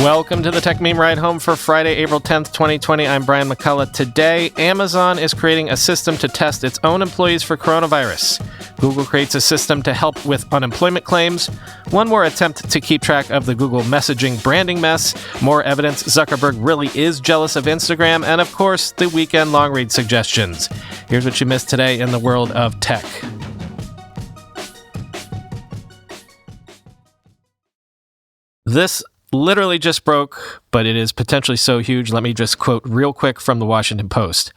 Welcome to the Tech Meme Ride Home for Friday, April 10th, 2020. I'm Brian McCullough. Today, Amazon is creating a system to test its own employees for coronavirus. Google creates a system to help with unemployment claims. One more attempt to keep track of the Google messaging branding mess. More evidence Zuckerberg really is jealous of Instagram. And of course, the weekend long read suggestions. Here's what you missed today in the world of tech. This literally just broke, but it is potentially so huge. Let me just quote real quick from the Washington Post.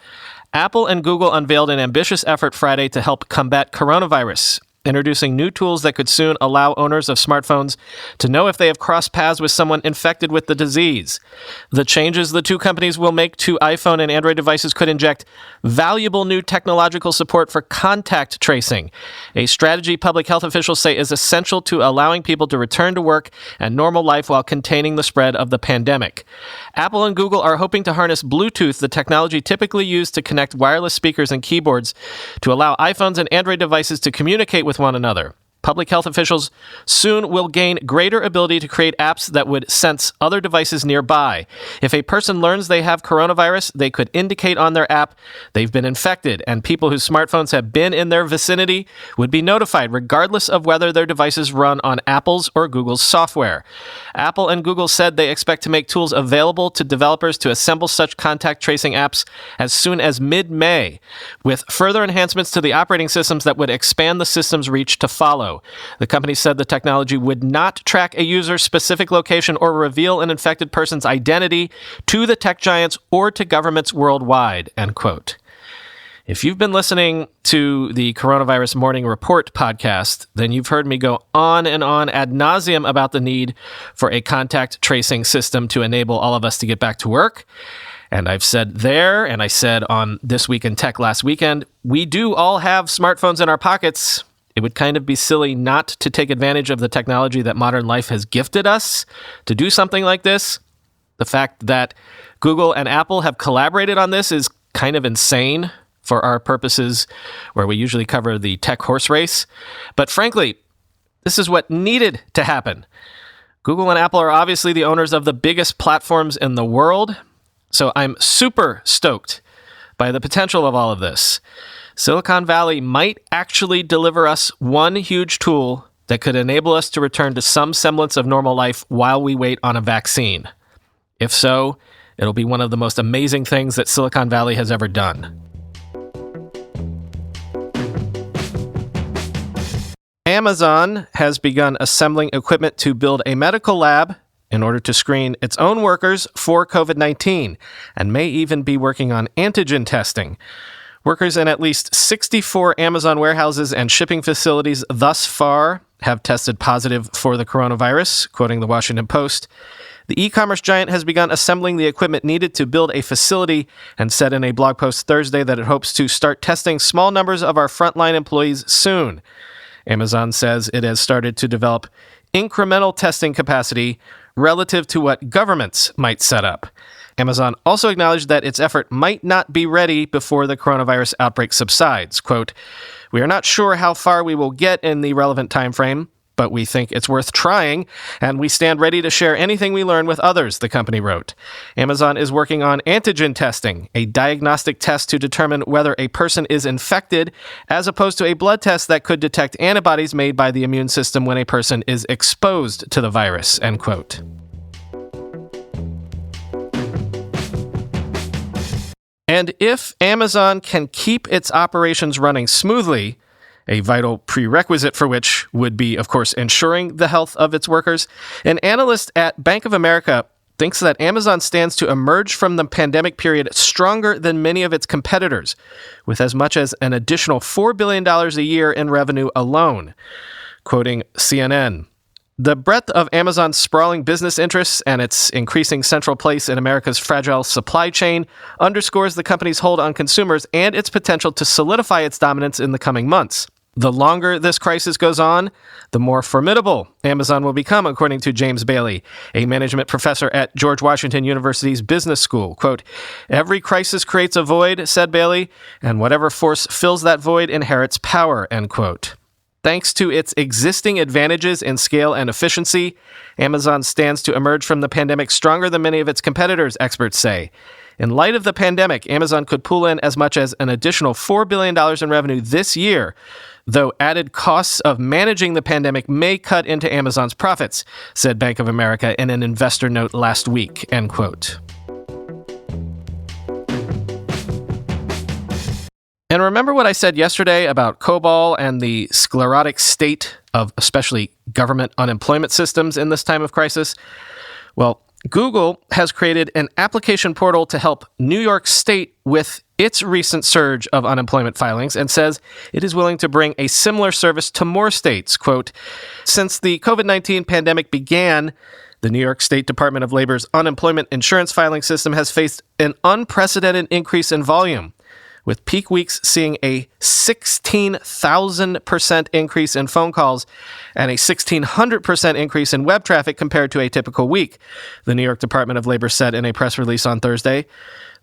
Apple and Google unveiled an ambitious effort Friday to help combat coronavirus, introducing new tools that could soon allow owners of smartphones to know if they have crossed paths with someone infected with the disease. The changes the two companies will make to iPhone and Android devices could inject valuable new technological support for contact tracing, a strategy public health officials say is essential to allowing people to return to work and normal life while containing the spread of the pandemic. Apple and Google are hoping to harness Bluetooth, the technology typically used to connect wireless speakers and keyboards, to allow iPhones and Android devices to communicate with one another. Public health officials soon will gain greater ability to create apps that would sense other devices nearby. If a person learns they have coronavirus, they could indicate on their app they've been infected, and people whose smartphones have been in their vicinity would be notified regardless of whether their devices run on Apple's or Google's software. Apple and Google said they expect to make tools available to developers to assemble such contact tracing apps as soon as mid-May, with further enhancements to the operating systems that would expand the system's reach to follow. The company said the technology would not track a user's specific location or reveal an infected person's identity to the tech giants or to governments worldwide, end quote. If you've been listening to the Coronavirus Morning Report podcast, then you've heard me go on and on ad nauseum about the need for a contact tracing system to enable all of us to get back to work. And I've said there, and I said on This Week in Tech last weekend, we do all have smartphones in our pockets. It would kind of be silly not to take advantage of the technology that modern life has gifted us to do something like this. The fact that Google and Apple have collaborated on this is kind of insane for our purposes, where we usually cover the tech horse race. But frankly, this is what needed to happen. Google and Apple are obviously the owners of the biggest platforms in the world, so I'm super stoked by the potential of all of this. Silicon Valley might actually deliver us one huge tool that could enable us to return to some semblance of normal life while we wait on a vaccine. If so, it'll be one of the most amazing things that Silicon Valley has ever done. Amazon has begun assembling equipment to build a medical lab in order to screen its own workers for COVID-19, and may even be working on antigen testing. Workers in at least 64 Amazon warehouses and shipping facilities thus far have tested positive for the coronavirus, quoting the Washington Post. The e-commerce giant has begun assembling the equipment needed to build a facility and said in a blog post Thursday that it hopes to start testing small numbers of our frontline employees soon. Amazon says it has started to develop incremental testing capacity relative to what governments might set up. Amazon also acknowledged that its effort might not be ready before the coronavirus outbreak subsides. Quote, "We are not sure how far we will get in the relevant time frame, but we think it's worth trying, and we stand ready to share anything we learn with others," the company wrote. Amazon is working on antigen testing, a diagnostic test to determine whether a person is infected, as opposed to a blood test that could detect antibodies made by the immune system when a person is exposed to the virus, end quote. And if Amazon can keep its operations running smoothly, a vital prerequisite for which would be, of course, ensuring the health of its workers, an analyst at Bank of America thinks that Amazon stands to emerge from the pandemic period stronger than many of its competitors, with as much as an additional $4 billion a year in revenue alone. Quoting CNN, "The breadth of Amazon's sprawling business interests and its increasing central place in America's fragile supply chain underscores the company's hold on consumers and its potential to solidify its dominance in the coming months. The longer this crisis goes on, the more formidable Amazon will become, according to James Bailey, a management professor at George Washington University's Business School. Quote, "Every crisis creates a void," said Bailey, "and whatever force fills that void inherits power," end quote. Thanks to its existing advantages in scale and efficiency, Amazon stands to emerge from the pandemic stronger than many of its competitors, experts say. In light of the pandemic, Amazon could pull in as much as an additional $4 billion in revenue this year, though added costs of managing the pandemic may cut into Amazon's profits, said Bank of America in an investor note last week, end quote. And remember what I said yesterday about COBOL and the sclerotic state of especially government unemployment systems in this time of crisis? Well, Google has created an application portal to help New York State with its recent surge of unemployment filings and says it is willing to bring a similar service to more states. Quote, since the COVID-19 pandemic began, the New York State Department of Labor's unemployment insurance filing system has faced an unprecedented increase in volume, with peak weeks seeing a 16,000% increase in phone calls and a 1,600% increase in web traffic compared to a typical week, the New York Department of Labor said in a press release on Thursday.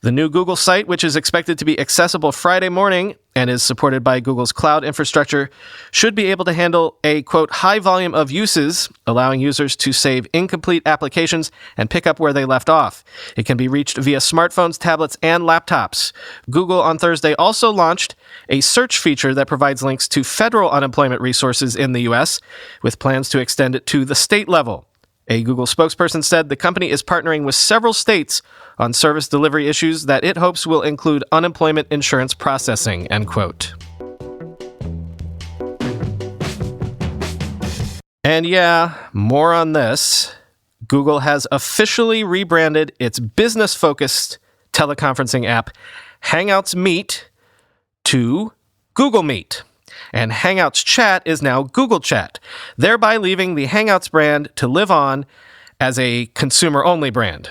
The new Google site, which is expected to be accessible Friday morning and is supported by Google's cloud infrastructure, should be able to handle a, quote, high volume of uses, allowing users to save incomplete applications and pick up where they left off. It can be reached via smartphones, tablets, and laptops. Google on Thursday also launched a search feature that provides links to federal unemployment resources in the U.S., with plans to extend it to the state level. A Google spokesperson said the company is partnering with several states on service delivery issues that it hopes will include unemployment insurance processing, end quote. And yeah, more on this. Google has officially rebranded its business-focused teleconferencing app, Hangouts Meet, to Google Meet. And Hangouts Chat is now Google Chat, thereby leaving the Hangouts brand to live on as a consumer-only brand.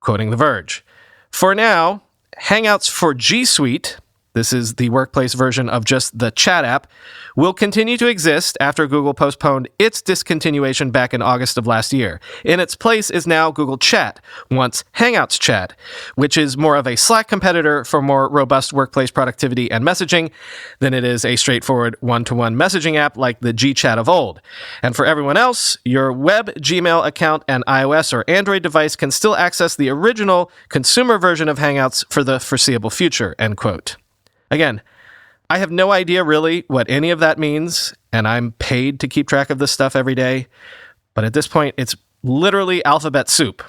Quoting The Verge, for now, Hangouts for G Suite, this is the workplace version of just the chat app, will continue to exist after Google postponed its discontinuation back in August of last year. In its place is now Google Chat, once Hangouts Chat, which is more of a Slack competitor for more robust workplace productivity and messaging than it is a straightforward one-to-one messaging app like the Gchat of old. And for everyone else, your web Gmail account and iOS or Android device can still access the original consumer version of Hangouts for the foreseeable future, end quote. Again, I have no idea really what any of that means, and I'm paid to keep track of this stuff every day. But at this point, it's literally alphabet soup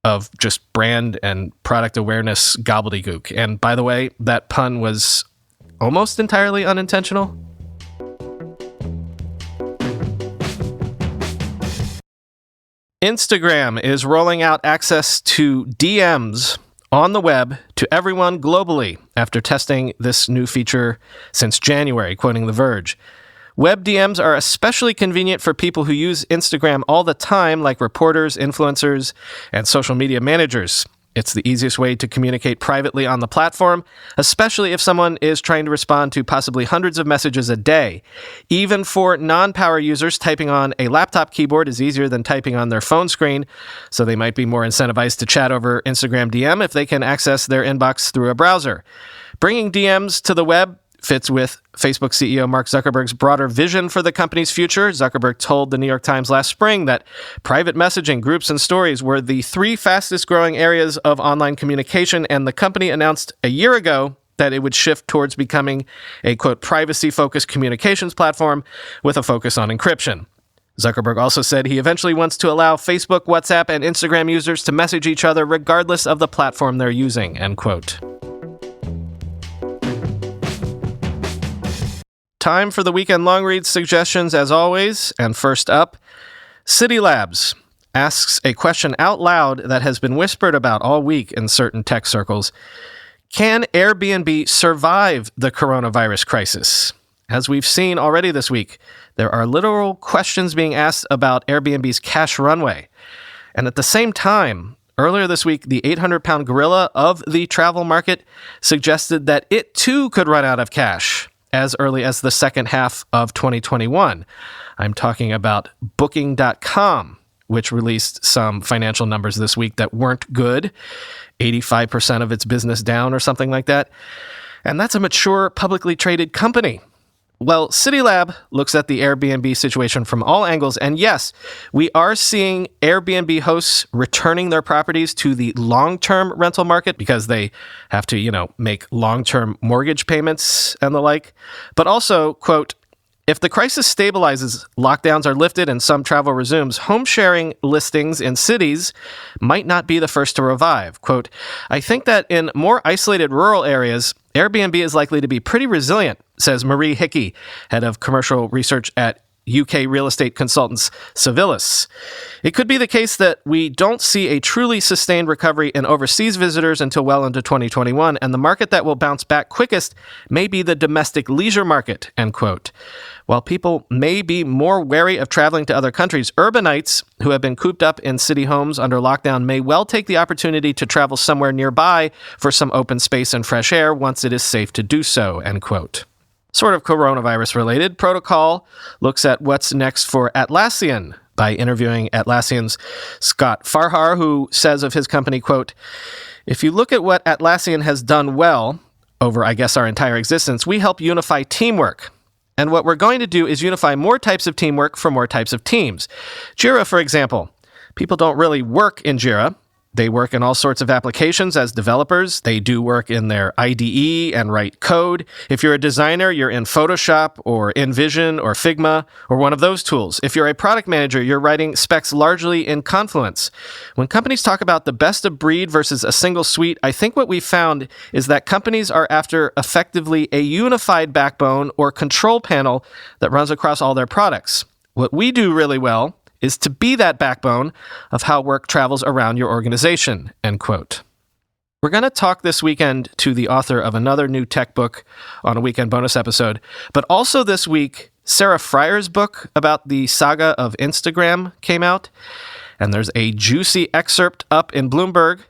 of just brand and product awareness gobbledygook. And by the way, that pun was almost entirely unintentional. Instagram is rolling out access to DMs on the web to everyone globally after testing this new feature since January, quoting The Verge. Web DMs are especially convenient for people who use Instagram all the time, like reporters, influencers, and social media managers. It's the easiest way to communicate privately on the platform, especially if someone is trying to respond to possibly hundreds of messages a day. Even for non-power users, typing on a laptop keyboard is easier than typing on their phone screen, so they might be more incentivized to chat over Instagram DM if they can access their inbox through a browser. Bringing DMs to the web fits with Facebook CEO Mark Zuckerberg's broader vision for the company's future. Zuckerberg told the New York Times last spring that private messaging, groups, and stories were the three fastest growing areas of online communication, and the company announced a year ago that it would shift towards becoming a, quote, privacy-focused communications platform with a focus on encryption. Zuckerberg also said he eventually wants to allow Facebook, WhatsApp, and Instagram users to message each other regardless of the platform they're using, end quote. Time for the weekend long read suggestions as always, and first up, City Labs asks a question out loud that has been whispered about all week in certain tech circles. Can Airbnb survive the coronavirus crisis? As we've seen already this week, there are literal questions being asked about Airbnb's cash runway. And at the same time, earlier this week, the 800-pound gorilla of the travel market suggested that it too could run out of cash as early as the second half of 2021. I'm talking about Booking.com, which released some financial numbers this week that weren't good, 85% of its business down or something like that. And that's a mature, publicly traded company. Well, CityLab looks at the Airbnb situation from all angles, and yes, we are seeing Airbnb hosts returning their properties to the long-term rental market because they have to, make long-term mortgage payments and the like. But also, quote, if the crisis stabilizes, lockdowns are lifted, and some travel resumes, home sharing listings in cities might not be the first to revive. Quote, I think that in more isolated rural areas, Airbnb is likely to be pretty resilient, says Marie Hickey, head of commercial research at UK real estate consultants Civilis. It could be the case that we don't see a truly sustained recovery in overseas visitors until well into 2021, and the market that will bounce back quickest may be the domestic leisure market, end quote. While people may be more wary of traveling to other countries, urbanites who have been cooped up in city homes under lockdown may well take the opportunity to travel somewhere nearby for some open space and fresh air once it is safe to do so, end quote. Sort of coronavirus related, Protocol looks at what's next for Atlassian by interviewing Atlassian's Scott Farhar, who says of his company, quote, if you look at what Atlassian has done well over, I guess, our entire existence, we help unify teamwork. And what we're going to do is unify more types of teamwork for more types of teams. Jira, for example. People don't really work in Jira. They work in all sorts of applications as developers. They do work in their IDE and write code. If you're a designer, you're in Photoshop or InVision or Figma or one of those tools. If you're a product manager, you're writing specs largely in Confluence. When companies talk about the best of breed versus a single suite, I think what we found is that companies are after effectively a unified backbone or control panel that runs across all their products. What we do really well is to be that backbone of how work travels around your organization, end quote. We're going to talk this weekend to the author of another new tech book on a weekend bonus episode, but also this week, Sarah Fryer's book about the saga of Instagram came out, and there's a juicy excerpt up in Bloomberg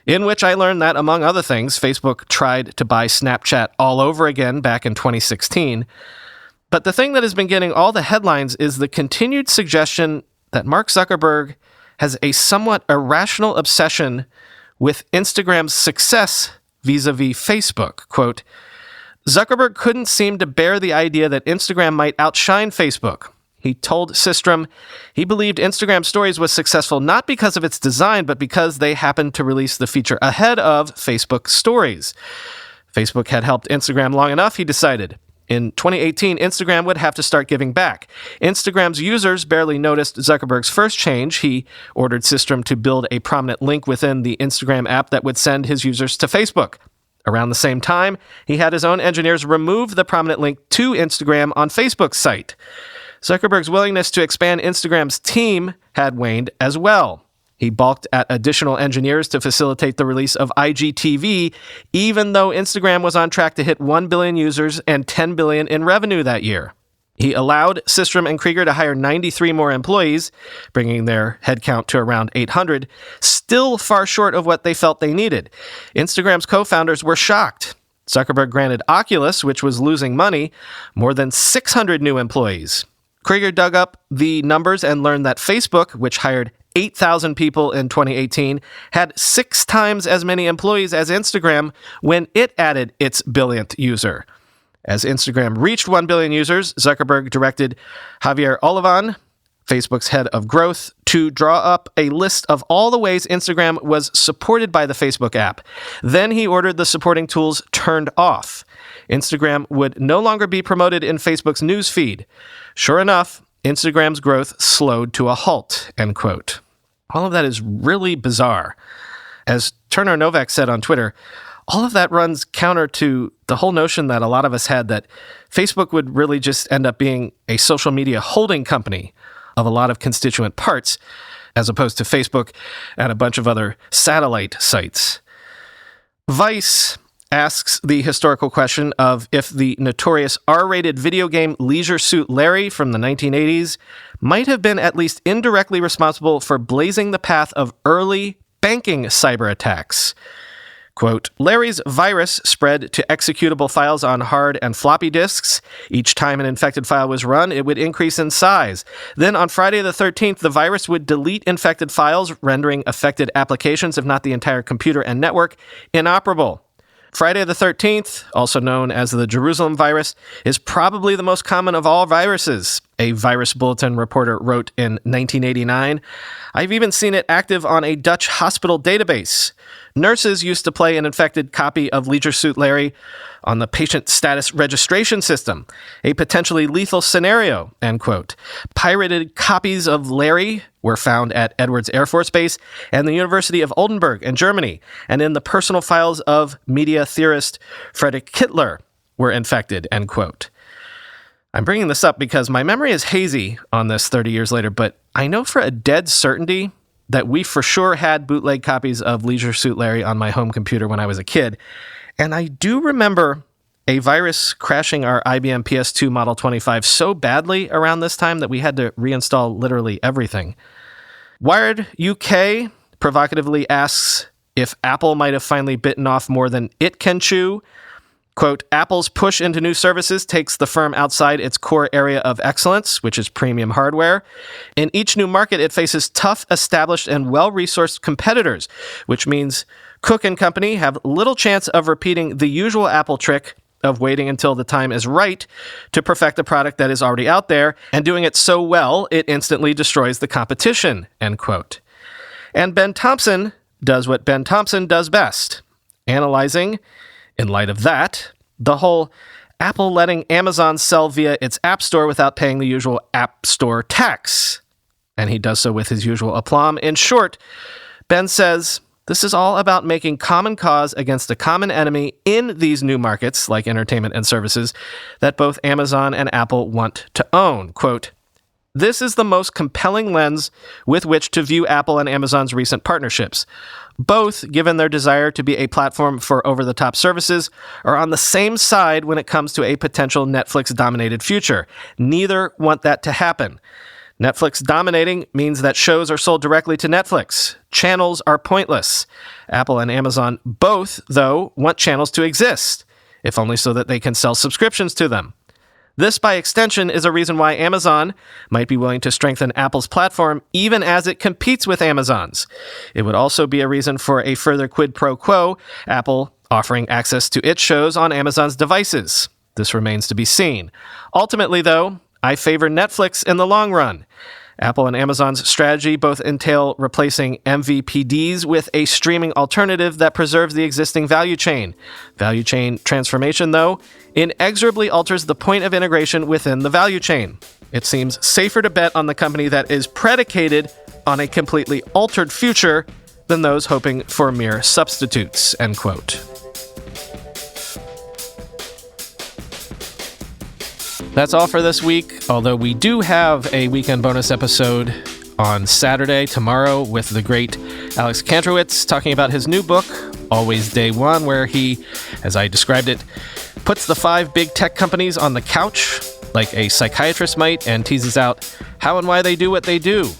in which I learned that, among other things, Facebook tried to buy Snapchat all over again back in 2016. But the thing that has been getting all the headlines is the continued suggestion that Mark Zuckerberg has a somewhat irrational obsession with Instagram's success vis-a-vis Facebook. Quote, Zuckerberg couldn't seem to bear the idea that Instagram might outshine Facebook. He told Systrom he believed Instagram Stories was successful not because of its design, but because they happened to release the feature ahead of Facebook Stories. Facebook had helped Instagram long enough, he decided. In 2018, Instagram would have to start giving back. Instagram's users barely noticed Zuckerberg's first change. He ordered Systrom to build a prominent link within the Instagram app that would send his users to Facebook. Around the same time, he had his own engineers remove the prominent link to Instagram on Facebook's site. Zuckerberg's willingness to expand Instagram's team had waned as well. He balked at additional engineers to facilitate the release of IGTV, even though Instagram was on track to hit 1 billion users and $10 billion in revenue that year. He allowed Systrom and Krieger to hire 93 more employees, bringing their headcount to around 800, still far short of what they felt they needed. Instagram's co-founders were shocked. Zuckerberg granted Oculus, which was losing money, more than 600 new employees. Krieger dug up the numbers and learned that Facebook, which hired 8,000 people in 2018, had 6 times as many employees as Instagram when it added its billionth user. As Instagram reached 1 billion users, Zuckerberg directed Javier Olivan, Facebook's head of growth, to draw up a list of all the ways Instagram was supported by the Facebook app. Then he ordered the supporting tools turned off. Instagram would no longer be promoted in Facebook's news feed. Sure enough, Instagram's growth slowed to a halt, end quote. All of that is really bizarre. As Turner Novak said on Twitter, all of that runs counter to the whole notion that a lot of us had that Facebook would really just end up being a social media holding company of a lot of constituent parts, as opposed to Facebook and a bunch of other satellite sites. Vice asks the historical question of if the notorious R-rated video game Leisure Suit Larry from the 1980s might have been at least indirectly responsible for blazing the path of early banking cyber attacks. Quote, Larry's virus spread to executable files on hard and floppy disks. Each time an infected file was run, it would increase in size. Then on Friday the 13th, the virus would delete infected files, rendering affected applications, if not the entire computer and network, inoperable. Friday the 13th, also known as the Jerusalem virus, is probably the most common of all viruses, a Virus Bulletin reporter wrote in 1989. I've even seen it active on a Dutch hospital database. Nurses used to play an infected copy of Leisure Suit Larry on the patient status registration system, a potentially lethal scenario, end quote. Pirated copies of Larry were found at Edwards Air Force Base and the University of Oldenburg in Germany, and in the personal files of media theorist Friedrich Kittler were infected, end quote. I'm bringing this up because my memory is hazy on this 30 years later, but I know for a dead certainty that we for sure had bootleg copies of Leisure Suit Larry on my home computer when I was a kid. And I do remember a virus crashing our IBM PS2 Model 25 so badly around this time that we had to reinstall literally everything. Wired UK provocatively asks if Apple might have finally bitten off more than it can chew. Quote, Apple's push into new services takes the firm outside its core area of excellence, which is premium hardware. In each new market, it faces tough, established, and well-resourced competitors, which means Cook and Company have little chance of repeating the usual Apple trick of waiting until the time is right to perfect the product that is already out there, and doing it so well, it instantly destroys the competition, end quote. And Ben Thompson does what Ben Thompson does best, analyzing, in light of that, the whole Apple letting Amazon sell via its App Store without paying the usual App Store tax. And he does so with his usual aplomb. In short, Ben says, this is all about making common cause against a common enemy in these new markets, like entertainment and services, that both Amazon and Apple want to own. Quote, this is the most compelling lens with which to view Apple and Amazon's recent partnerships. Both, given their desire to be a platform for over-the-top services, are on the same side when it comes to a potential Netflix-dominated future. Neither want that to happen. Netflix dominating means that shows are sold directly to Netflix. Channels are pointless. Apple and Amazon both, though, want channels to exist, if only so that they can sell subscriptions to them. This, by extension, is a reason why Amazon might be willing to strengthen Apple's platform even as it competes with Amazon's. It would also be a reason for a further quid pro quo, Apple offering access to its shows on Amazon's devices. This remains to be seen. Ultimately, though, I favor Netflix in the long run. Apple and Amazon's strategy both entail replacing MVPDs with a streaming alternative that preserves the existing value chain. Value chain transformation, though, inexorably alters the point of integration within the value chain. It seems safer to bet on the company that is predicated on a completely altered future than those hoping for mere substitutes, end quote. That's all for this week, although we do have a weekend bonus episode on Saturday, tomorrow, with the great Alex Kantrowitz talking about his new book, Always Day One, where he, as I described it, puts the 5 big tech companies on the couch like a psychiatrist might and teases out how and why they do what they do.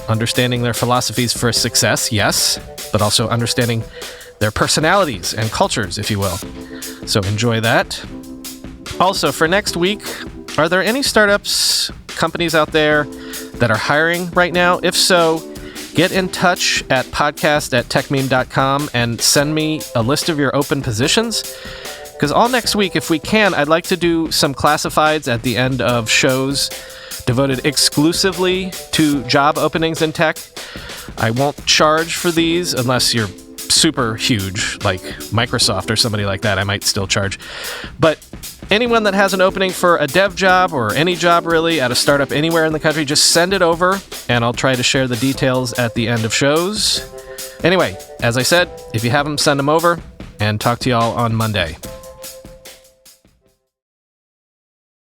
Understanding their philosophies for success, yes, but also understanding their personalities and cultures, if you will. So enjoy that. Also, for next week, are there any startups, companies out there that are hiring right now? If so, get in touch at podcast@techmeme.com and send me a list of your open positions. Because all next week, if we can, I'd like to do some classifieds at the end of shows devoted exclusively to job openings in tech. I won't charge for these unless you're super huge, like Microsoft or somebody like that. I might still charge. But anyone that has an opening for a dev job or any job really at a startup anywhere in the country, just send it over and I'll try to share the details at the end of shows. Anyway, as I said, if you have them, send them over and talk to y'all on Monday.